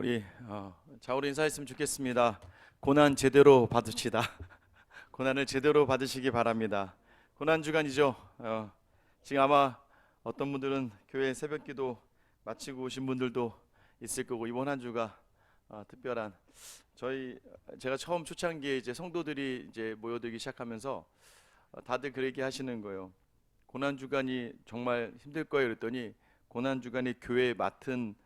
우리 좌우로 인사했으면 좋겠습니다. 고난 제대로 받으시다. 고난을 제대로 받으시기 바랍니다. 고난 주간이죠. 지금 아마 어떤 분들은 교회 새벽기도 마치고 오신 분들도 있을 거고, 이번 한 주가 특별한 제가 처음 초창기에 이제 성도들이 이제 모여들기 시작하면서 다들 그렇게 하시는 거예요. 고난 주간이 정말 힘들 거예요. 그랬더니 고난 주간에 교회에 맡은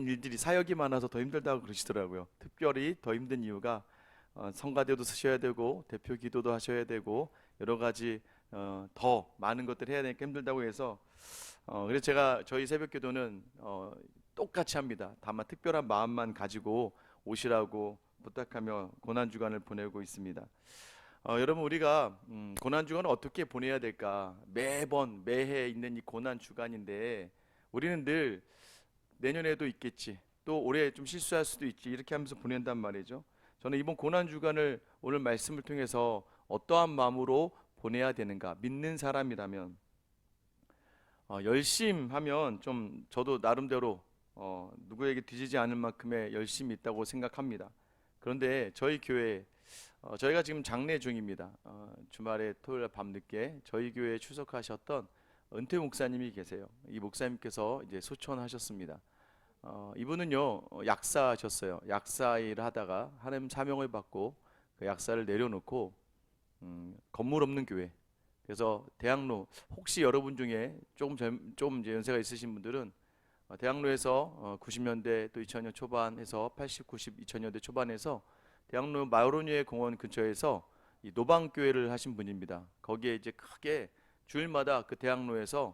일들이 사역이 많아서 더 힘들다고 그러시더라고요. 특별히 더 힘든 이유가 성가대도 쓰셔야 되고 대표 기도도 하셔야 되고 여러 가지 더 많은 것들 해야 되니까 힘들다고 해서 그래서 제가 저희 새벽 기도는 똑같이 합니다. 다만 특별한 마음만 가지고 오시라고 부탁하며 고난 주간을 보내고 있습니다. 여러분, 우리가 고난 주간을 어떻게 보내야 될까? 매번 매해 있는 이 고난 주간인데 우리는 늘 내년에도 있겠지, 또 올해 좀 실수할 수도 있지, 이렇게 하면서 보낸단 말이죠. 저는 이번 고난 주간을 오늘 말씀을 통해서 어떠한 마음으로 보내야 되는가, 믿는 사람이라면 열심하면 좀 저도 나름대로 누구에게 뒤지지 않을 만큼의 열심이 있다고 생각합니다. 그런데 저희 교회 저희가 지금 장례 중입니다. 주말에 토요일 밤늦게 저희 교회에 출석하셨던 은퇴 목사님이 계세요. 이 목사님께서 이제 소천하셨습니다. 이분은요 약사셨어요. 약사 일을 하다가 하나님 사명을 받고 그 약사를 내려놓고 건물 없는 교회, 그래서 대학로, 혹시 여러분 중에 좀 이제 연세가 있으신 분들은 대학로에서 90년대 또 2000년 초반에서 80, 90, 2000년대 초반에서 대학로 마로니에 공원 근처에서 이 노방교회를 하신 분입니다. 거기에 이제 크게 주일마다 그 대학로에서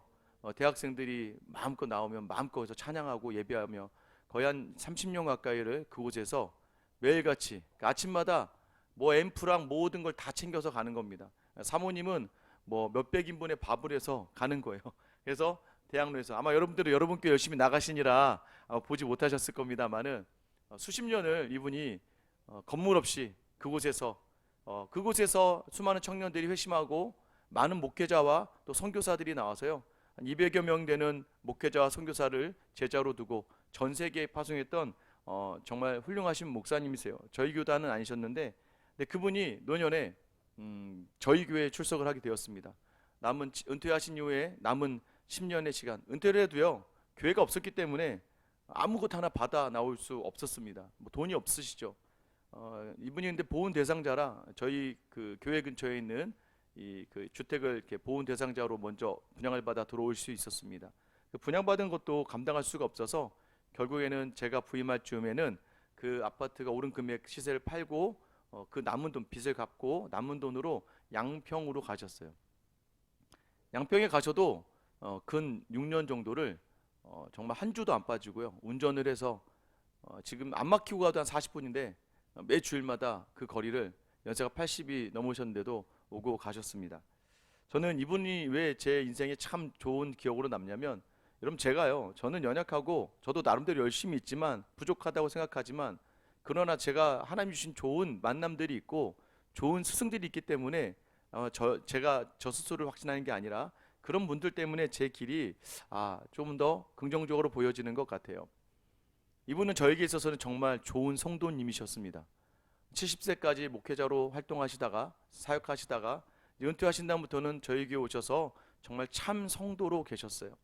대학생들이 마음껏 나오면 마음껏 해서 찬양하고 예배하며 거의 한 30년 가까이를 그곳에서 매일같이 그 아침마다 뭐 앰프랑 모든 걸 다 챙겨서 가는 겁니다. 사모님은 뭐 몇백 인분의 밥을 해서 가는 거예요. 그래서 대학로에서 아마 여러분들은 여러분 께 열심히 나가시니라 보지 못하셨을 겁니다만은 수십 년을 이분이 건물 없이 그곳에서 수많은 청년들이 회심하고 많은 목회자와 또 선교사들이 나와서요, 한 200여 명 되는 목회자와 선교사를 제자로 두고 전 세계에 파송했던 정말 훌륭하신 목사님이세요. 저희 교단은 아니셨는데, 근데 그분이 노년에 저희 교회에 출석을 하게 되었습니다. 은퇴하신 이후에 남은 10년의 시간, 은퇴를 해도요 교회가 없었기 때문에 아무것도 하나 받아 나올 수 없었습니다. 뭐 돈이 없으시죠. 이분이 근데 보훈 대상자라 저희 그 교회 근처에 있는 이 그 주택을 이렇게 보훈 대상자로 먼저 분양을 받아 들어올 수 있었습니다. 그 분양받은 것도 감당할 수가 없어서 결국에는 제가 부임할 즈음에는 그 아파트가 오른 금액 시세를 팔고 그 남은 돈, 빚을 갚고 남은 돈으로 양평으로 가셨어요. 양평에 가셔도 근 6년 정도를 정말 한 주도 안 빠지고요 운전을 해서 지금 안 막히고 가도 한 40분인데 매 주일마다 그 거리를, 연세가 80이 넘으셨는데도 오고 가셨습니다. 저는 이분이 왜 제 인생에 참 좋은 기억으로 남냐면, 여러분 저는 연약하고 저도 나름대로 열심히 있지만 부족하다고 생각하지만, 그러나 제가 하나님 주신 좋은 만남들이 있고 좋은 스승들이 있기 때문에 제가 저 스스로를 확신하는 게 아니라 그런 분들 때문에 제 길이 좀 더 긍정적으로 보여지는 것 같아요. 이분은 저에게 있어서는 정말 좋은 성도님이셨습니다. 70세까지 목회자로 활동하시다가 사역하시다가 은퇴하신 다음부터는 저희 교회 오셔서 정말 참 성도로 계셨어요.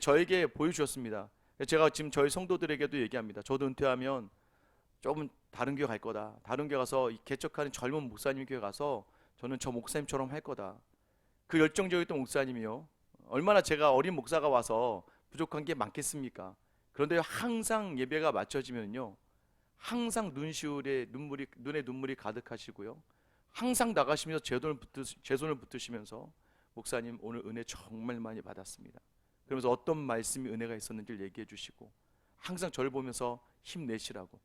저에게 보여주셨습니다. 제가 지금 저희 성도들에게도 얘기합니다. 저도 은퇴하면 조금 다른 교회 갈 거다. 다른 교회 가서 개척하는 젊은 목사님 교회 가서 저는 저 목사님처럼 할 거다. 그 열정적이었던 목사님이요, 얼마나 제가 어린 목사가 와서 부족한 게 많겠습니까? 그런데 항상 예배가 맞춰지면요 항상 눈에 눈물이 가득하시고요, 항상 나가시면서 제 손을 붙드시면서 목사님 오늘 은혜 정말 많이 받았습니다, 그러면서 어떤 말씀이 은혜가 있었는지를 얘기해 주시고 항상 저를 보면서 힘내시라고.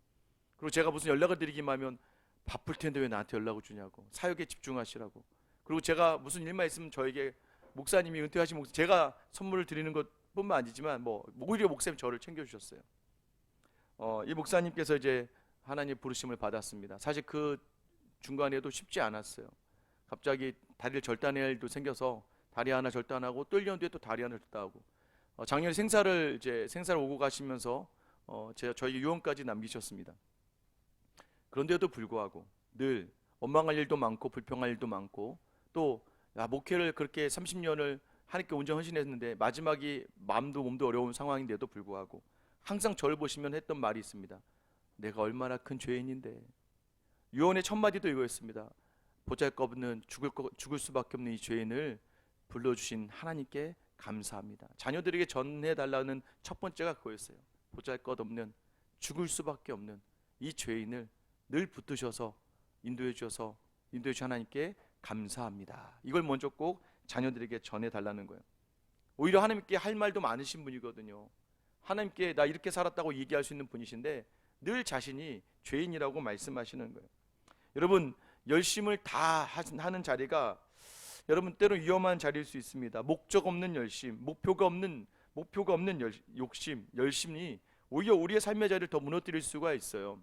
그리고 제가 무슨 연락을 드리기만 하면 바쁠 텐데 왜 나한테 연락을 주냐고, 사역에 집중하시라고. 그리고 제가 무슨 일만 있으면 저에게 목사님이 은퇴하신 목사, 제가 선물을 드리는 것뿐만 아니지만 오히려 목사님 저를 챙겨주셨어요. 이 목사님께서 이제 하나님 부르심을 받았습니다. 사실 그 중간에도 쉽지 않았어요. 갑자기 다리를 절단해야 할 일도 생겨서 다리 하나 절단하고 또 1년 뒤에 또 다리 하나 절단하고 작년에 생사를 오고 가시면서 저에게 유언까지 남기셨습니다. 그런데도 불구하고 늘 원망할 일도 많고 불평할 일도 많고 또 목회를 그렇게 30년을 하나님께 온전 헌신했는데 마지막이 마음도 몸도 어려운 상황인데도 불구하고 항상 저를 보시면 했던 말이 있습니다. 내가 얼마나 큰 죄인인데. 유언의 첫 마디도 이거였습니다. 보잘것없는 죽을 수밖에 없는 이 죄인을 불러주신 하나님께 감사합니다. 자녀들에게 전해달라는 첫 번째가 그거였어요. 보잘것없는 죽을 수밖에 없는 이 죄인을 늘 붙드셔서 인도해 주신 하나님께 감사합니다. 이걸 먼저 꼭 자녀들에게 전해달라는 거예요. 오히려 하나님께 할 말도 많으신 분이거든요. 하나님께 나 이렇게 살았다고 얘기할 수 있는 분이신데 늘 자신이 죄인이라고 말씀하시는 거예요. 여러분, 열심을 다 하는 자리가 여러분 때로 위험한 자리일 수 있습니다. 목적 없는 열심, 목표가 없는 욕심, 열심이 오히려 우리의 삶의 자리를 더 무너뜨릴 수가 있어요.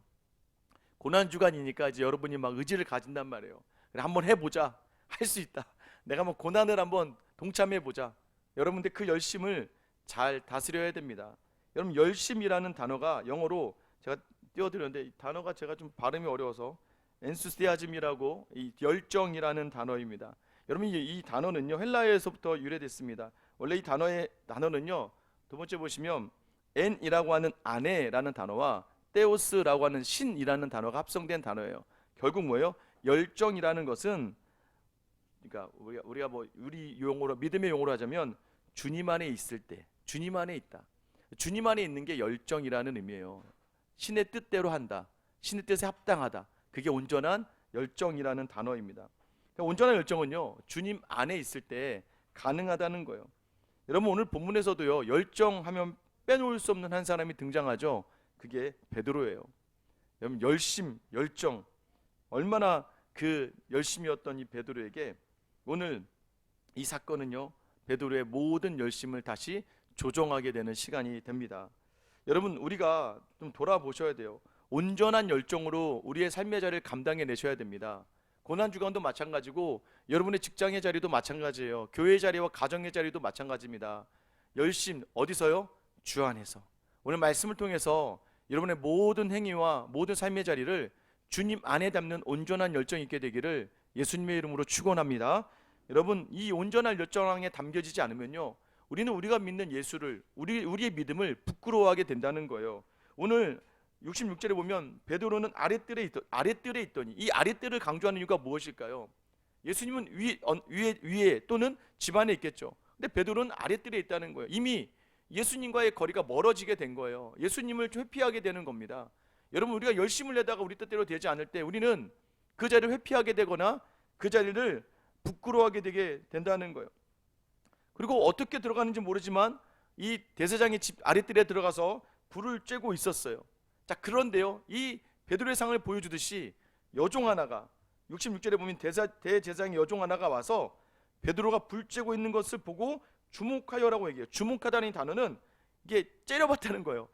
고난 주간이니까 이제 여러분이 막 의지를 가진단 말이에요. 그래, 한번 해보자. 할 수 있다. 내가 뭐 고난을 한번 동참해보자. 여러분들 그 열심을 잘 다스려야 됩니다. 여러분, 열심이라는 단어가 영어로 제가 띄워드렸는데 이 단어가 제가 좀 발음이 어려워서 엔수스티아즘이라고 이 열정이라는 단어입니다. 여러분, 이 단어는요 헬라어에서부터 유래됐습니다. 원래 이 단어는요 두 번째 보시면 엔이라고 하는 아내라는 단어와 테오스라고 하는 신이라는 단어가 합성된 단어예요. 결국 뭐예요? 열정이라는 것은 그러니까 우리가 뭐 우리 용어로 믿음의 용어로 하자면 주님 안에 있을 때, 주님 안에 있다. 주님 안에 있는 게 열정이라는 의미예요. 신의 뜻대로 한다. 신의 뜻에 합당하다. 그게 온전한 열정이라는 단어입니다. 온전한 열정은요 주님 안에 있을 때 가능하다는 거예요. 여러분, 오늘 본문에서도요 열정하면 빼놓을 수 없는 한 사람이 등장하죠. 그게 베드로예요. 여러분, 열정 얼마나 그 열심이었던 이 베드로에게 오늘 이 사건은요 베드로의 모든 열심을 다시 조정하게 되는 시간이 됩니다. 여러분, 우리가 좀 돌아보셔야 돼요. 온전한 열정으로 우리의 삶의 자리를 감당해 내셔야 됩니다. 고난주간도 마찬가지고 여러분의 직장의 자리도 마찬가지예요. 교회의 자리와 가정의 자리도 마찬가지입니다. 열심 어디서요? 주 안에서. 오늘 말씀을 통해서 여러분의 모든 행위와 모든 삶의 자리를 주님 안에 담는 온전한 열정이 있게 되기를 예수님의 이름으로 축원합니다. 여러분, 이 온전한 열정에 담겨지지 않으면요 우리는 우리가 믿는 예수를 우리의 믿음을 부끄러워하게 된다는 거예요. 오늘 66절에 보면 베드로는 아랫뜰에 있더니 이 아랫뜰을 강조하는 이유가 무엇일까요? 예수님은 위에 또는 집안에 있겠죠. 근데 베드로는 아랫뜰에 있다는 거예요. 이미 예수님과의 거리가 멀어지게 된 거예요. 예수님을 회피하게 되는 겁니다. 여러분, 우리가 열심을 내다가 우리 뜻대로 되지 않을 때 우리는 그 자리를 회피하게 되거나 그 자리를 부끄러워하게 되게 된다는 거예요. 그리고 어떻게 들어가는지 모르지만 이 대제사장의 집 아랫뜰에 들어가서 불을 쬐고 있었어요. 자, 그런데요 이 베드로의 상을 보여주듯이 여종 하나가 66절에 보면 대제사장의 여종 하나가 와서 베드로가 불 쬐고 있는 것을 보고 주목하여라고 얘기해요. 주목하다는 단어는 이게 째려봤다는 거예요.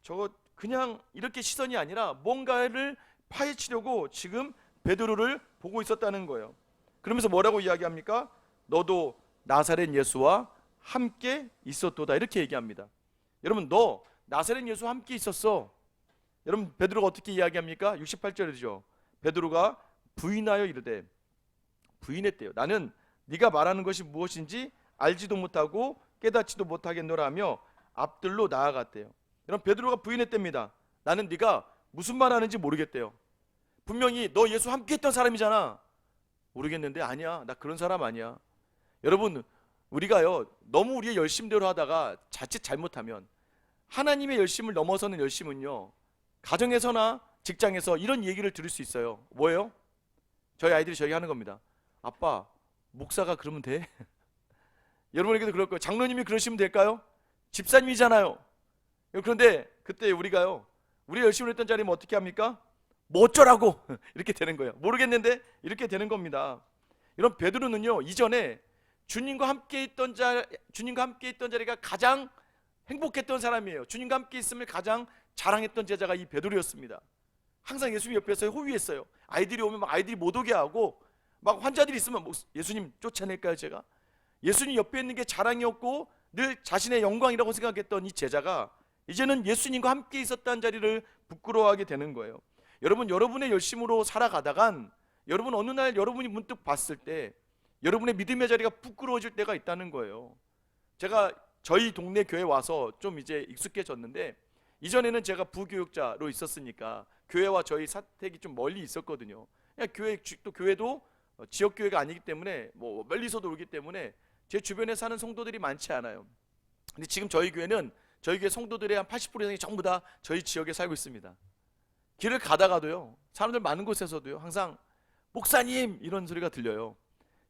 저거 그냥 이렇게 시선이 아니라 뭔가를 파헤치려고 지금 베드로를 보고 있었다는 거예요. 그러면서 뭐라고 이야기합니까? 너도 나사렛 예수와 함께 있었도다, 이렇게 얘기합니다. 여러분, 너 나사렛 예수와 함께 있었어. 여러분, 베드로가 어떻게 이야기합니까? 68절이죠. 베드로가 부인하여 이르되, 부인했대요. 나는 네가 말하는 것이 무엇인지 알지도 못하고 깨닫지도 못하겠노라 하며 앞들로 나아갔대요. 여러분, 베드로가 부인했답니다. 나는 네가 무슨 말 하는지 모르겠대요. 분명히 너 예수 함께 했던 사람이잖아. 모르겠는데 아니야, 나 그런 사람 아니야. 여러분, 우리가요 너무 우리의 열심대로 하다가 자칫 잘못하면 하나님의 열심을 넘어서는 열심은요 가정에서나 직장에서 이런 얘기를 들을 수 있어요. 뭐예요? 저희 아이들이 저에게 하는 겁니다. 아빠, 목사가 그러면 돼? 여러분에게도 그럴 거예요. 장로님이 그러시면 될까요? 집사님이잖아요. 그런데 그때 우리가요 우리 열심을 했던 자리면 어떻게 합니까? 뭐 어쩌라고 이렇게 되는 거예요. 모르겠는데 이렇게 되는 겁니다. 이런 베드로는요 이전에 주님과 함께 있던 자리가 가장 행복했던 사람이에요. 주님과 함께 있음을 가장 자랑했던 제자가 이 베드로였습니다. 항상 예수님 옆에서 호위했어요. 아이들이 오면 막 아이들이 못 오게 하고, 막 환자들이 있으면 예수님 쫓아낼까요? 제가 예수님 옆에 있는 게 자랑이었고 늘 자신의 영광이라고 생각했던 이 제자가 이제는 예수님과 함께 있었다는 자리를 부끄러워하게 되는 거예요. 여러분, 여러분의 열심으로 살아가다간 여러분 어느 날 여러분이 문득 봤을 때 여러분의 믿음의 자리가 부끄러워질 때가 있다는 거예요. 제가 저희 동네 교회 와서 좀 이제 익숙해졌는데, 이전에는 제가 부교육자로 있었으니까 교회와 저희 사택이 좀 멀리 있었거든요. 그냥 또 교회도 지역 교회가 아니기 때문에 뭐 멀리서도 오기 때문에 제 주변에 사는 성도들이 많지 않아요. 근데 지금 저희 교회는 저희 교회 성도들의 한 80% 이상이 전부 다 저희 지역에 살고 있습니다. 길을 가다가도요, 사람들 많은 곳에서도요, 항상 목사님 이런 소리가 들려요.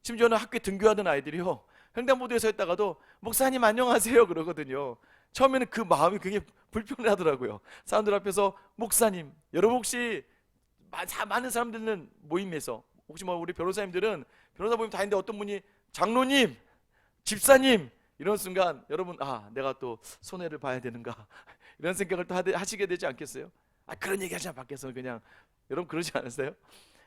심지어는 학교에 등교하던 아이들이요, 횡단보도에 서 있다가도 목사님 안녕하세요 그러거든요. 처음에는 그 마음이 굉장히 불편하더라고요. 사람들 앞에서 목사님. 여러분 혹시 많은 사람들은 모임에서 혹시 뭐 우리 변호사님들은 변호사 모임 다니는데 어떤 분이 장로님, 집사님 이런 순간 여러분, 내가 또 손해를 봐야 되는가 이런 생각을 또 하시게 되지 않겠어요? 그런 얘기 하잖아 밖에서. 그냥 여러분 그러지 않으세요?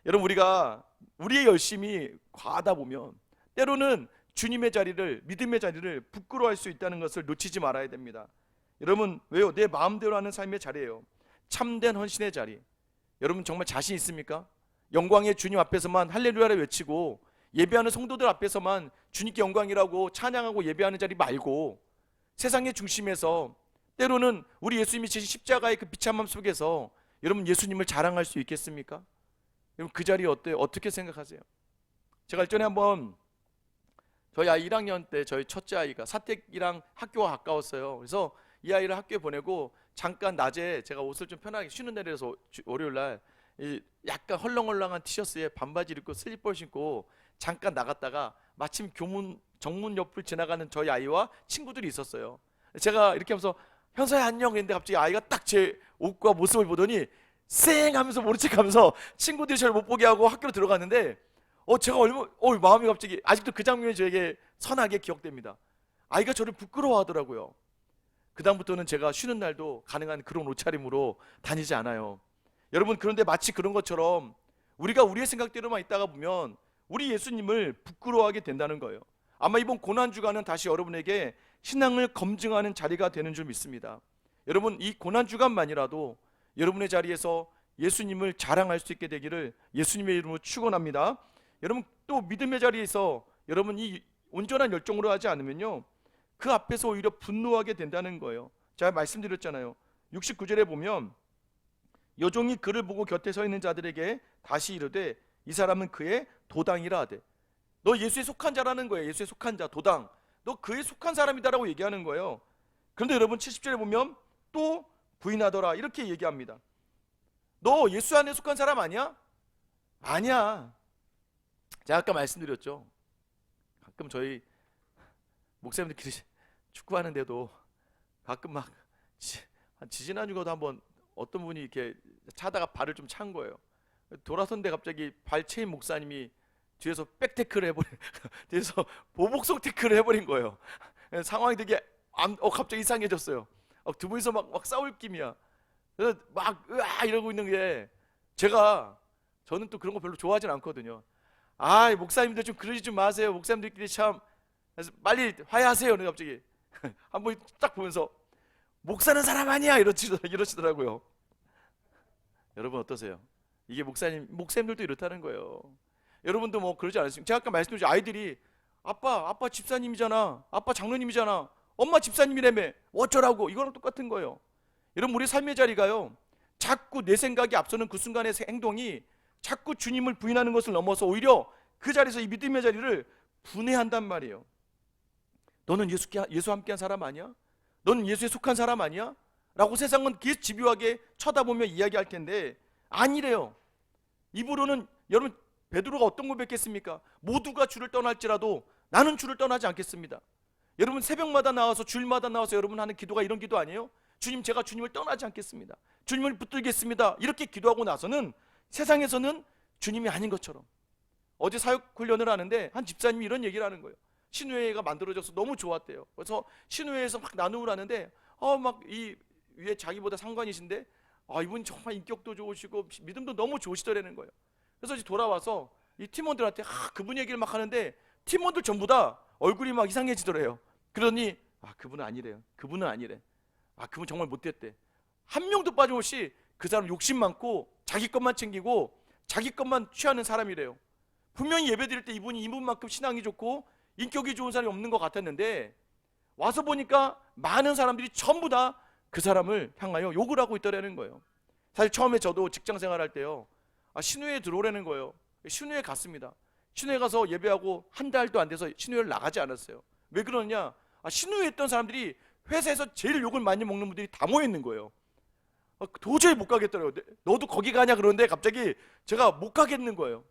여러분, 우리가 우리의 열심이 과하다 보면 때로는 주님의 자리를, 믿음의 자리를 부끄러워할 수 있다는 것을 놓치지 말아야 됩니다. 여러분, 왜요? 내 마음대로 하는 삶의 자리예요. 참된 헌신의 자리. 여러분 정말 자신 있습니까? 영광의 주님 앞에서만 할렐루야를 외치고 예배하는 성도들 앞에서만 주님께 영광이라고 찬양하고 예배하는 자리 말고, 세상의 중심에서 때로는 우리 예수님이 지신 십자가의 그 비참함 속에서 여러분 예수님을 자랑할 수 있겠습니까? 여러분 그 자리 어때요? 어떻게 생각하세요? 제가 일전에 한번 저희 아이 1학년 때 저희 첫째 아이가 사택이랑 학교가 가까웠어요. 그래서 이 아이를 학교에 보내고 잠깐 낮에 제가 옷을 좀 편하게 쉬는 날이라서 월요일 날 약간 헐렁헐렁한 티셔츠에 반바지 입고 슬리퍼를 신고 잠깐 나갔다가 마침 정문 옆을 지나가는 저희 아이와 친구들이 있었어요. 제가 이렇게 하면서 현서야 안녕 했는데 갑자기 아이가 딱 제 옷과 모습을 보더니 쌩 하면서 모른 척 하면서 친구들이 저를 못 보게 하고 학교로 들어갔는데, 제가 마음이 갑자기 아직도 그 장면이 저에게 선하게 기억됩니다. 아이가 저를 부끄러워하더라고요. 그 다음부터는 제가 쉬는 날도 가능한 그런 옷차림으로 다니지 않아요. 여러분, 그런데 마치 그런 것처럼 우리가 우리의 생각대로만 있다가 보면 우리 예수님을 부끄러워하게 된다는 거예요. 아마 이번 고난주간은 다시 여러분에게 신앙을 검증하는 자리가 되는 줄 믿습니다. 여러분, 이 고난주간만이라도 여러분의 자리에서 예수님을 자랑할 수 있게 되기를 예수님의 이름으로 축원합니다. 여러분, 또 믿음의 자리에서 여러분이 온전한 열정으로 하지 않으면요, 그 앞에서 오히려 분노하게 된다는 거예요. 제가 말씀드렸잖아요. 69절에 보면 여종이 그를 보고 곁에 서 있는 자들에게 다시 이르되 이 사람은 그의 도당이라 하되. 너 예수에 속한 자라는 거예요. 예수에 속한 자, 도당. 너 그에 속한 사람이다라고 얘기하는 거예요. 그런데 여러분 70절에 보면 또 부인하더라 이렇게 얘기합니다. 너 예수 안에 속한 사람 아니야? 아니야. 제가 아까 말씀드렸죠. 가끔 저희 목사님들끼리 축구하는데도 가끔 막 지지난주에도 한번 어떤 분이 이렇게 차다가 발을 좀 찬 거예요. 돌아선데 갑자기 발체인 목사님이 뒤에서 백태클을 해버린 뒤에서 보복성 태클을 해버린 거예요. 상황이 되게 갑자기 이상해졌어요. 두 분이서 막 싸울 김이야. 그래서 막 으아 이러고 있는 게, 저는 또 그런 거 별로 좋아하진 않거든요. 목사님들 좀 그러지 좀 마세요. 목사님들끼리 참, 그래서 빨리 화해하세요. 근데 갑자기 한 분이 딱 보면서 목사는 사람 아니야 이러시더라고요. 여러분 어떠세요? 이게 목사님들도 이렇다는 거예요. 여러분도 뭐 그러지 않으십니까? 제가 아까 말씀드린 아이들이 아빠 집사님이잖아, 아빠 장로님이잖아, 엄마 집사님이라며 어쩌라고, 이거랑 똑같은 거예요. 여러분, 우리 삶의 자리가요, 자꾸 내 생각이 앞서는 그 순간의 행동이 자꾸 주님을 부인하는 것을 넘어서 오히려 그 자리에서 이 믿음의 자리를 분해한단 말이에요. 너는 예수와 함께한 사람 아니야? 너는 예수에 속한 사람 아니야? 라고 세상은 계속 집요하게 쳐다보며 이야기할 텐데 아니래요. 입으로는, 여러분 베드로가 어떤 고백했습니까? 모두가 주를 떠날지라도 나는 주를 떠나지 않겠습니다. 여러분 새벽마다 나와서 주일마다 나와서 여러분 하는 기도가 이런 기도 아니에요? 주님, 제가 주님을 떠나지 않겠습니다. 주님을 붙들겠습니다. 이렇게 기도하고 나서는 세상에서는 주님이 아닌 것처럼. 어제 사역 훈련을 하는데 한 집사님이 이런 얘기를 하는 거예요. 신우회가 만들어져서 너무 좋았대요. 그래서 신우회에서 막 나눔을 하는데 막 이 위에 자기보다 상관이신데 이분이 정말 인격도 좋으시고 믿음도 너무 좋으시더라는 거예요. 그래서 이제 돌아와서 이 팀원들한테 그분 얘기를 막 하는데 팀원들 전부 다 얼굴이 막 이상해지더래요. 그러니 그분은 아니래요. 그분은 아니래. 그분 정말 못됐대. 한 명도 빠짐없이 그 사람 욕심 많고 자기 것만 챙기고 자기 것만 취하는 사람이래요. 분명히 예배드릴 때 이분만큼 신앙이 좋고 인격이 좋은 사람이 없는 것 같았는데 와서 보니까 많은 사람들이 전부 다 그 사람을 향하여 욕을 하고 있더라는 거예요. 사실 처음에 저도 직장 생활할 때요, 신우회에 들어오라는 거예요. 신우회 갔습니다. 신우회 가서 예배하고 한 달도 안 돼서 신우회를 나가지 않았어요. 왜 그러냐? 신우회 했던 사람들이 회사에서 제일 욕을 많이 먹는 분들이 다 모여 있는 거예요. 도저히 못 가겠더라고요. 너도 거기 가냐 그러는데 갑자기 제가 못 가겠는 거예요.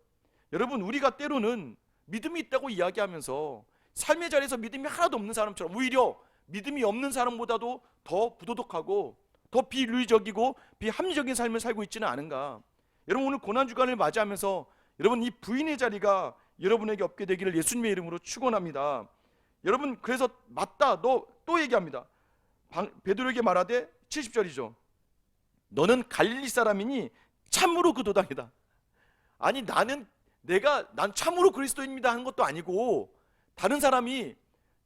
여러분, 우리가 때로는 믿음이 있다고 이야기하면서 삶의 자리에서 믿음이 하나도 없는 사람처럼, 오히려 믿음이 없는 사람보다도 더 부도덕하고 더 비윤리적이고 비합리적인 삶을 살고 있지는 않은가. 여러분, 오늘 고난주간을 맞이하면서 여러분, 이 부인의 자리가 여러분에게 없게 되기를 예수님의 이름으로 축원합니다. 여러분, 그래서 맞다, 너 또 얘기합니다. 베드로에게 말하되 70절이죠. 너는 갈릴리 사람이니 참으로 그 도당이다. 아니, 난 참으로 그리스도인입니다 하는 것도 아니고 다른 사람이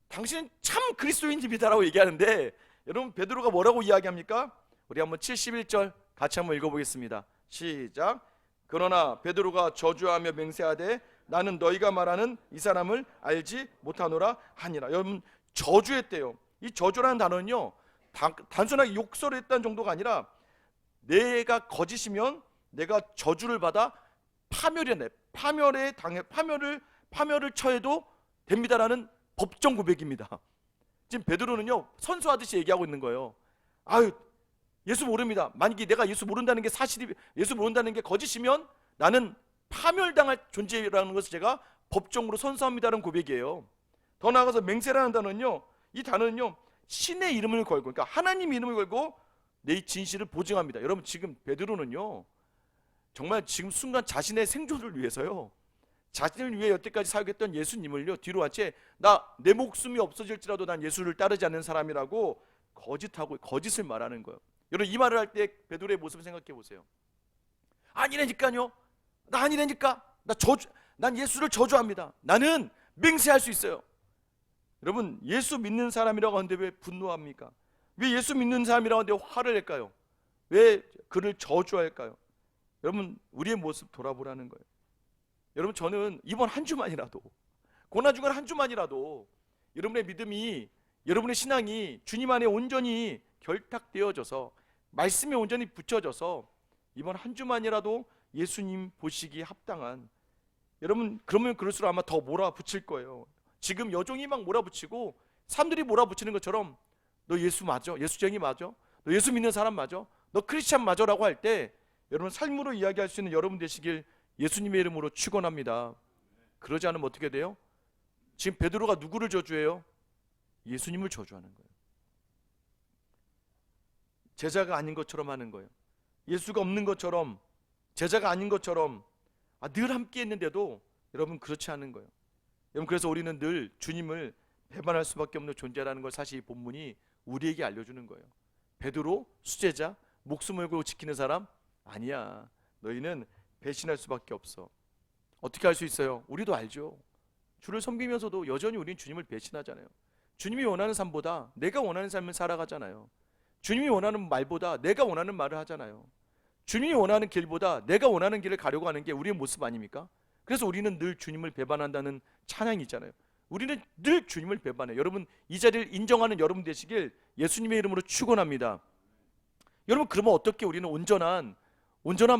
당신은 참 그리스도인입니다라고 얘기하는데, 여러분, 베드로가 뭐라고 이야기합니까? 우리 한번 71절 같이 한번 읽어보겠습니다. 시작. 그러나 베드로가 저주하며 맹세하되 나는 너희가 말하는 이 사람을 알지 못하노라 하니라. 여러분, 저주했대요. 이 저주라는 단어는요, 단순하게 욕설을 했다는 정도가 아니라 내가 거짓이면 내가 저주를 받아 파멸을 처해도 됩니다라는 법정 고백입니다. 지금 베드로는요, 선수하듯이 얘기하고 있는 거예요. 예수 모릅니다. 만약에 내가 예수 모른다는 게 사실이, 예수 모른다는 게 거짓이면 나는 파멸당할 존재라는 것을 제가 법정으로 선수합니다라는 고백이에요. 더 나아가서 맹세라는 단어는요, 이 단어는요, 신의 이름을 걸고, 그러니까 하나님 이름을 걸고 내 진실을 보증합니다. 여러분, 지금 베드로는요, 정말 지금 순간 자신의 생존을 위해서요, 자신을 위해 여태까지 사역했던 예수님을요, 뒤로 한 채 내 목숨이 없어질지라도 난 예수를 따르지 않는 사람이라고 거짓을 말하는 거예요. 여러분, 이 말을 할 때 베드로의 모습을 생각해 보세요. 아니라니까요. 나 아니라니까. 난 예수를 저주합니다. 나는 맹세할 수 있어요. 여러분, 예수 믿는 사람이라고 하는데 왜 분노합니까? 왜 예수 믿는 사람이라고 하는데 화를 낼까요? 왜 그를 저주할까요? 여러분, 우리의 모습 돌아보라는 거예요. 여러분, 저는 이번 한 주만이라도, 고난주간 한 주만이라도 여러분의 믿음이, 여러분의 신앙이 주님 안에 온전히 결탁되어져서 말씀에 온전히 붙여져서 이번 한 주만이라도 예수님 보시기에 합당한, 여러분, 그러면 그럴수록 아마 더 몰아붙일 거예요. 지금 여종이 막 몰아붙이고 사람들이 몰아붙이는 것처럼 너 예수 맞아? 예수쟁이 맞아? 너 예수 믿는 사람 맞아? 너 크리스찬 맞아라고 할 때 여러분, 삶으로 이야기할 수 있는 여러분 되시길 예수님의 이름으로 축원합니다. 그러지 않으면 어떻게 돼요? 지금 베드로가 누구를 저주해요? 예수님을 저주하는 거예요. 제자가 아닌 것처럼 하는 거예요. 예수가 없는 것처럼, 제자가 아닌 것처럼 늘 함께 했는데도 여러분, 그렇지 않은 거예요. 여러분, 그래서 우리는 늘 주님을 배반할 수밖에 없는 존재라는 걸 사실 이 본문이 우리에게 알려주는 거예요. 베드로, 수제자, 목숨을 걸고 지키는 사람 아니야. 너희는 배신할 수밖에 없어. 어떻게 할 수 있어요? 우리도 알죠. 주를 섬기면서도 여전히 우리는 주님을 배신하잖아요. 주님이 원하는 삶보다 내가 원하는 삶을 살아가잖아요. 주님이 원하는 말보다 내가 원하는 말을 하잖아요. 주님이 원하는 길보다 내가 원하는 길을 가려고 하는 게 우리의 모습 아닙니까? 그래서 우리는 늘 주님을 배반한다는 찬양이 있잖아요. 우리는 늘 주님을 배반해요. 여러분, 이 자리를 인정하는 여러분 되시길 예수님의 이름으로 축원합니다. 여러분, 그러면 어떻게 우리는 온전한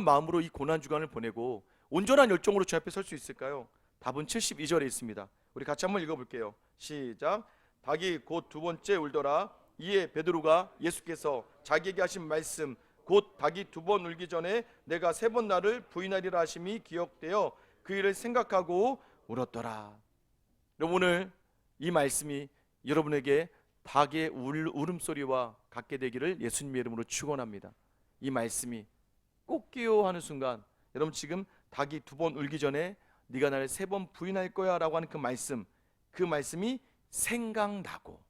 마음으로 이 고난주간을 보내고 온전한 열정으로 주 앞에 설 수 있을까요? 답은 72절에 있습니다. 우리 같이 한번 읽어볼게요. 시작. 닭이 곧 두 번째 울더라. 이에 베드로가 예수께서 자기에게 하신 말씀, 곧 닭이 두 번 울기 전에 내가 세 번 나를 부인하리라 하심이 기억되어 그 일을 생각하고 울었더라. 여러분, 오늘 이 말씀이 여러분에게 닭의 울음소리와 같게 되기를 예수님의 이름으로 축원합니다. 이 말씀이 꼭 끼요 하는 순간, 여러분, 지금 닭이 두 번 울기 전에 네가 나를 세 번 부인할 거야 라고 하는 그 말씀이 생각나고,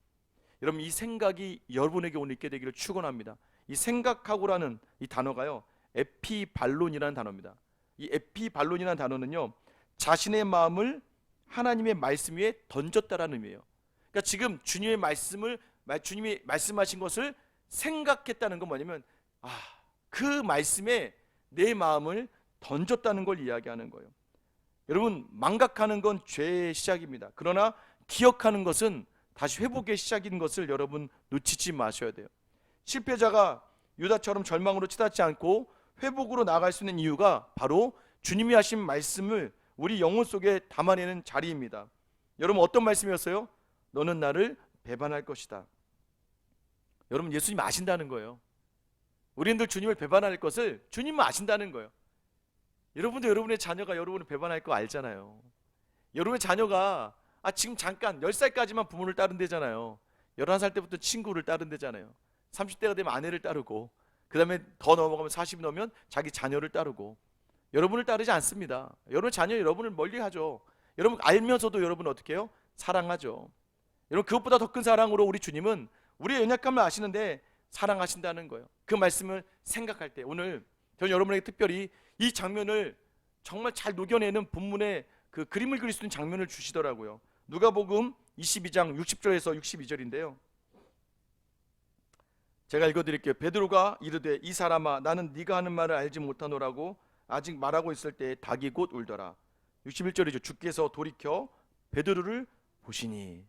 여러분, 이 생각이 여러분에게 오늘 있게 되기를 축원합니다. 이 생각하고라는 이 단어가요, 에피발론이라는 단어입니다. 이 에피발론이라는 단어는요, 자신의 마음을 하나님의 말씀 위에 던졌다라는 의미예요. 그러니까 지금 주님이 말씀하신 것을 생각했다는 건 뭐냐면 그 말씀에 내 마음을 던졌다는 걸 이야기하는 거예요. 여러분, 망각하는 건 죄의 시작입니다. 그러나 기억하는 것은 다시 회복의 시작인 것을 여러분 놓치지 마셔야 돼요. 실패자가 유다처럼 절망으로 치닫지 않고 회복으로 나아갈 수 있는 이유가 바로 주님이 하신 말씀을 우리 영혼 속에 담아내는 자리입니다. 여러분, 어떤 말씀이었어요? 너는 나를 배반할 것이다. 여러분, 예수님 아신다는 거예요. 우리들 주님을 배반할 것을 주님은 아신다는 거예요. 여러분도 여러분의 자녀가 여러분을 배반할 거 알잖아요. 여러분의 자녀가 지금 잠깐 10살까지만 부모를 따른대잖아요. 11살 때부터 친구를 따른대잖아요. 30대가 되면 아내를 따르고, 그 다음에 더 넘어가면 40이 넘으면 자기 자녀를 따르고, 여러분을 따르지 않습니다. 여러분 자녀 여러분을 멀리하죠. 여러분 알면서도 여러분 어떻게 해요? 사랑하죠. 여러분, 그것보다 더 큰 사랑으로 우리 주님은 우리의 연약함을 아시는데 사랑하신다는 거예요. 그 말씀을 생각할 때 오늘 저는 여러분에게 특별히 이 장면을 정말 잘 녹여내는 본문의 그 그림을 그릴 수 있는 장면을 주시더라고요. 누가복음 22장 60절에서 62절인데요. 제가 읽어드릴게요. 베드로가 이르되 이 사람아 나는 네가 하는 말을 알지 못하노라고 아직 말하고 있을 때 닭이 곧 울더라. 61절이죠. 주께서 돌이켜 베드로를 보시니.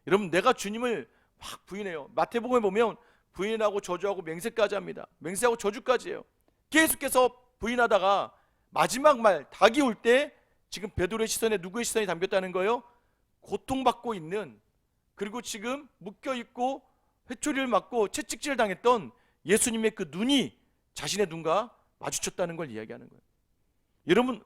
여러분, 내가 주님을 막 부인해요. 마태복음에 보면 부인하고 저주하고 맹세까지 합니다. 맹세하고 저주까지 해요. 계속해서 부인하다가 마지막 말 닭이 울 때 지금 베드로의 시선에 누구의 시선이 담겼다는 거예요? 고통받고 있는, 그리고 지금 묶여있고 회초리를 맞고 채찍질을 당했던 예수님의 그 눈이 자신의 눈과 마주쳤다는 걸 이야기하는 거예요. 여러분,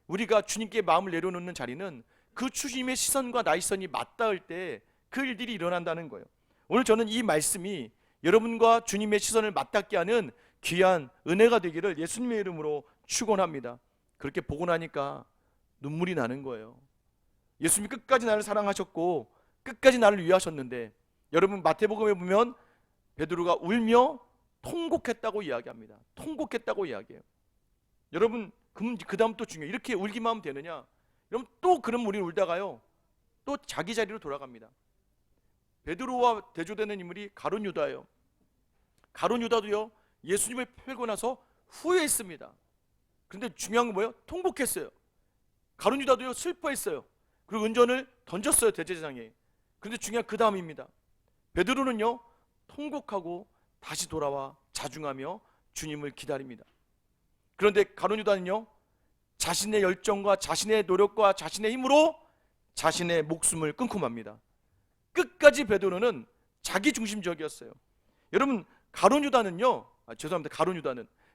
우리가 주님께 마음을 내려놓는 자리는 그 주님의 시선과 나의 시선이 맞닿을 때 그 일들이 일어난다는 거예요. 오늘 저는 이 말씀이 여러분과 주님의 시선을 맞닿게 하는 귀한 은혜가 되기를 예수님의 이름으로 축원합니다. 그렇게 보고 나니까 눈물이 나는 거예요. 예수님이 끝까지 나를 사랑하셨고 끝까지 나를 위하셨는데, 여러분 마태복음에 보면 베드로가 울며 통곡했다고 이야기합니다. 통곡했다고 이야기해요. 여러분, 그 다음 또 중요해요. 이렇게 울기만 하면 되느냐? 여러분, 또 그럼 우리는 울다가요 또 자기 자리로 돌아갑니다. 베드로와 대조되는 인물이 가룟 유다예요. 가룟 유다도요 예수님을 팔고 나서 후회했습니다. 그런데 중요한 건 뭐예요? 통곡했어요. 가룟 유다도요 슬퍼했어요. 그리고 은전을 던졌어요, 대제사장에. 그런데 중요한 그 다음입니다. 베드로는요 통곡하고 다시 돌아와 자중하며 주님을 기다립니다. 그런데 가룟 유다는요 자신의 열정과 자신의 노력과 자신의 힘으로 자신의 목숨을 끊고 맙니다. 끝까지 베드로는 자기중심적이었어요. 여러분, 가룟 유다는요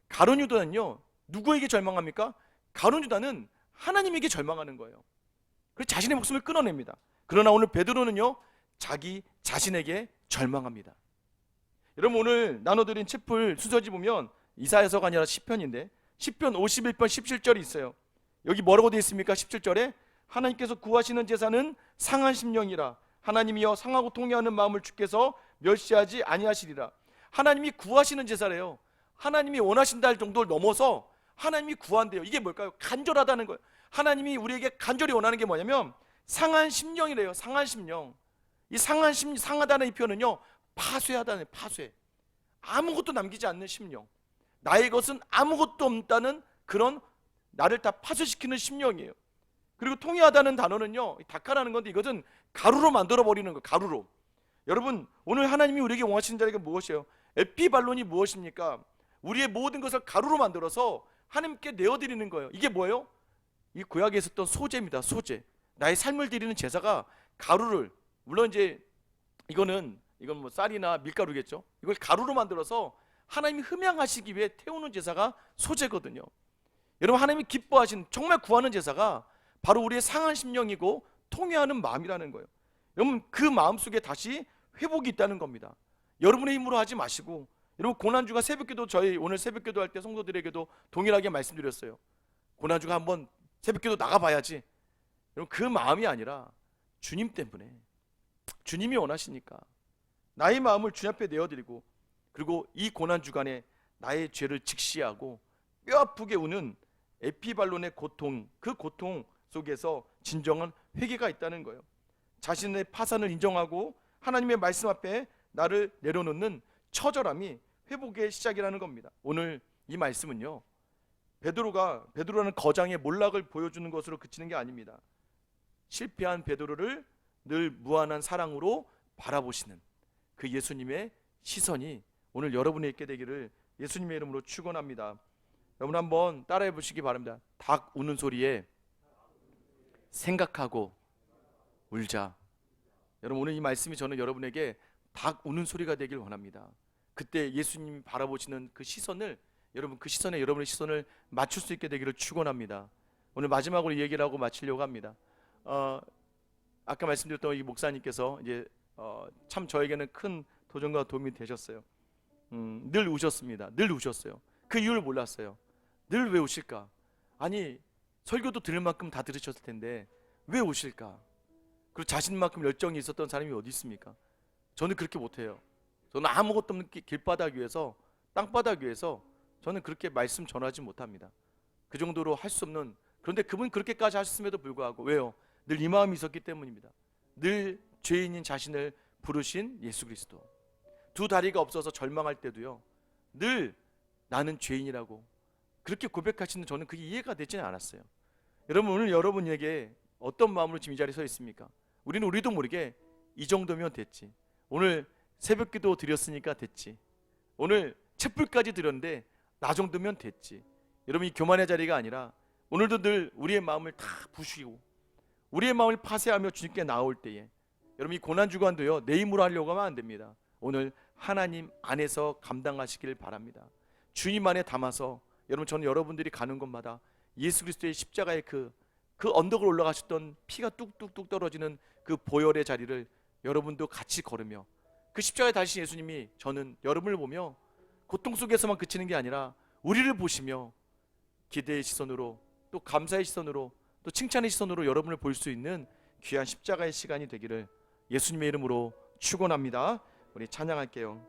가룟 유다는요 누구에게 절망합니까? 가룟 유다는 하나님에게 절망하는 거예요. 그래서 자신의 목숨을 끊어냅니다. 그러나 오늘 베드로는요 자기 자신에게 절망합니다. 여러분, 오늘 나눠드린 책 수저지 보면 이사야서가 아니라 시편인데 시편 51편 17절이 있어요. 여기 뭐라고 되어 있습니까? 17절에 하나님께서 구하시는 제사는 상한 심령이라. 하나님이여 상하고 통회하는 마음을 주께서 멸시하지 아니하시리라. 하나님이 구하시는 제사래요. 하나님이 원하신다 할 정도를 넘어서 하나님이 구한대요. 이게 뭘까요? 간절하다는 거예요. 하나님이 우리에게 간절히 원하는 게 뭐냐면 상한 심령이래요. 상한 심령. 이 상하다는 이 표현은요 파쇄하다는, 파쇄. 아무것도 남기지 않는 심령. 나의 것은 아무것도 없다는 그런 나를 다 파쇄시키는 심령이에요. 그리고 통회하다는 단어는요 닭가라는 건데 이것은 가루로 만들어 버리는 거예요. 가루로. 여러분, 오늘 하나님이 우리에게 원하시는 자리가 무엇이에요? 에피발론이 무엇입니까? 우리의 모든 것을 가루로 만들어서 하나님께 내어드리는 거예요. 이게 뭐예요? 이 구약에 있었던 소제입니다. 소제. 나의 삶을 드리는 제사가 가루를, 물론 이제 이건 뭐 쌀이나 밀가루겠죠. 이걸 가루로 만들어서 하나님이 흠양하시기 위해 태우는 제사가 소제거든요. 여러분, 하나님이 기뻐하시는 정말 구하는 제사가 바로 우리의 상한 심령이고 통회하는 마음이라는 거예요. 여러분, 그 마음 속에 다시 회복이 있다는 겁니다. 여러분의 힘으로 하지 마시고, 여러분 고난주가 새벽기도, 저희 오늘 새벽기도 할 때 성도들에게도 동일하게 말씀드렸어요. 고난주가 한번 새벽기도 나가봐야지. 여러분, 그 마음이 아니라 주님 때문에, 주님이 원하시니까 나의 마음을 주님 앞에 내어드리고, 그리고 이 고난주간에 나의 죄를 직시하고 뼈아프게 우는 에피발론의 고통, 그 고통 속에서 진정한 회개가 있다는 거예요. 자신의 파산을 인정하고 하나님의 말씀 앞에 나를 내려놓는 처절함이 회복의 시작이라는 겁니다. 오늘 이 말씀은요, 베드로라는 거장의 몰락을 보여주는 것으로 그치는 게 아닙니다. 실패한 베드로를 늘 무한한 사랑으로 바라보시는 그 예수님의 시선이 오늘 여러분에 있게 되기를 예수님의 이름으로 축원합니다. 여러분 한번 따라해 보시기 바랍니다. 닭 우는 소리에 생각하고 울자. 여러분 오늘 이 말씀이 저는 여러분에게 닭 우는 소리가 되길 원합니다. 그때 예수님이 바라보시는 그 시선을, 여러분 그 시선에 여러분의 시선을 맞출 수 있게 되기를 축원합니다. 오늘 마지막으로 이 얘기를 하고 마치려고 합니다. 아까 말씀드렸던 이 목사님께서 이제 참 저에게는 큰 도전과 도움이 되셨어요. 늘 우셨습니다. 늘 우셨어요. 그 이유를 몰랐어요. 늘 왜 우실까? 아니 설교도 들을 만큼 다 들으셨을 텐데 왜 우실까? 그리고 자신만큼 열정이 있었던 사람이 어디 있습니까? 저는 그렇게 못해요. 저는 아무것도 없는 길바닥 위에서, 땅바닥 위에서 저는 그렇게 말씀 전하지 못합니다. 그 정도로 할 수 없는, 그런데 그분 그렇게까지 하셨음에도 불구하고, 왜요? 늘 이 마음이 있었기 때문입니다. 늘 죄인인 자신을 부르신 예수 그리스도. 두 다리가 없어서 절망할 때도요, 늘 나는 죄인이라고 그렇게 고백하시는, 저는 그게 이해가 되지는 않았어요. 여러분 오늘 여러분에게 어떤 마음으로 지금 이 자리에 서 있습니까? 우리도 모르게 이 정도면 됐지. 오늘 새벽기도 드렸으니까 됐지. 오늘 촛불까지 드렸는데 나 정도면 됐지. 여러분 이 교만의 자리가 아니라 오늘도 늘 우리의 마음을 다 부수고 우리의 마음을 파쇄하며 주님께 나올 때에, 여러분 이 고난주간도요 내 힘으로 하려고 하면 안 됩니다. 오늘 하나님 안에서 감당하시길 바랍니다. 주님 안에 담아서, 여러분 저는 여러분들이 가는 곳마다 예수 그리스도의 십자가의 그 언덕을 올라가셨던 피가 뚝뚝뚝 떨어지는 그 보혈의 자리를 여러분도 같이 걸으며, 그 십자가에 달리신 예수님이 저는 여러분을 보며 고통 속에서만 그치는 게 아니라 우리를 보시며 기대의 시선으로, 또 감사의 시선으로, 또 칭찬의 시선으로 여러분을 볼 수 있는 귀한 십자가의 시간이 되기를 예수님의 이름으로 축원합니다. 우리 찬양할게요.